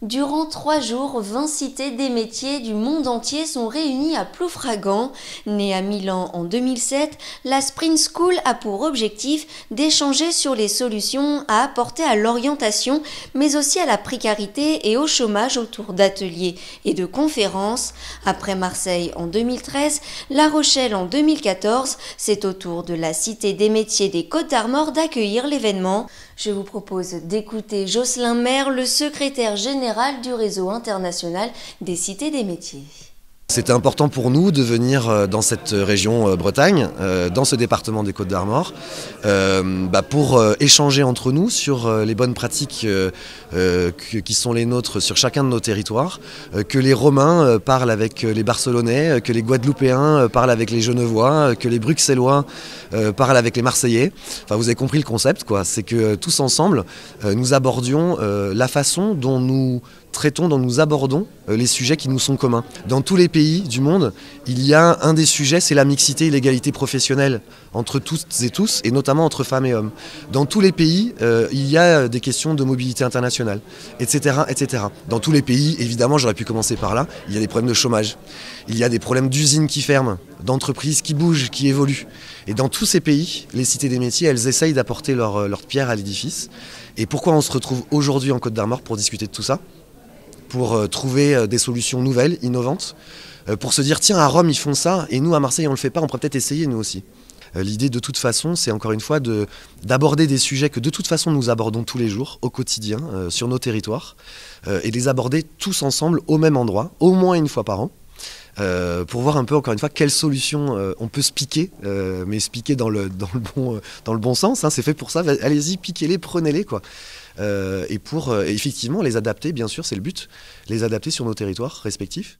Durant 3 jours, 20 cités des métiers du monde entier sont réunies à Ploufragan. Née à Milan en 2007, la Sprint School a pour objectif d'échanger sur les solutions à apporter à l'orientation, mais aussi à la précarité et au chômage autour d'ateliers et de conférences. Après Marseille en 2013, La Rochelle en 2014, c'est au tour de la Cité des métiers des Côtes-d'Armor d'accueillir l'événement. Je vous propose d'écouter Jocelyn Maire, le secrétaire général du réseau international des cités des métiers. C'était important pour nous de venir dans cette région Bretagne, dans ce département des Côtes-d'Armor, pour échanger entre nous sur les bonnes pratiques qui sont les nôtres sur chacun de nos territoires, que les Romains parlent avec les Barcelonais, que les Guadeloupéens parlent avec les Genevois, que les Bruxellois parlent avec les Marseillais. Enfin, vous avez compris le concept, quoi. C'est que tous ensemble, nous abordions la façon dont nous traitons, dont nous abordons les sujets qui nous sont communs. Dans tous les pays du monde, il y a un des sujets, c'est la mixité et l'égalité professionnelle entre toutes et tous, et notamment entre femmes et hommes. Dans tous les pays, il y a des questions de mobilité internationale, etc., etc. Dans tous les pays, évidemment, j'aurais pu commencer par là, il y a des problèmes de chômage, il y a des problèmes d'usines qui ferment, d'entreprises qui bougent, qui évoluent. Et dans tous ces pays, les cités des métiers, elles essayent d'apporter leur pierre à l'édifice. Et pourquoi on se retrouve aujourd'hui en Côtes-d'Armor pour discuter de tout ça ? Pour trouver des solutions nouvelles, innovantes, pour se dire tiens, à Rome ils font ça et nous à Marseille on le fait pas, on pourrait peut-être essayer nous aussi. L'idée de toute façon, c'est encore une fois d'aborder des sujets que de toute façon nous abordons tous les jours, au quotidien, sur nos territoires, et les aborder tous ensemble au même endroit, au moins une fois par an, pour voir un peu encore une fois quelles solutions on peut se piquer, mais se piquer dans le bon sens, hein, c'est fait pour ça, allez-y, piquez-les, prenez-les quoi. Et pour effectivement les adapter, bien sûr, c'est le but, les adapter sur nos territoires respectifs.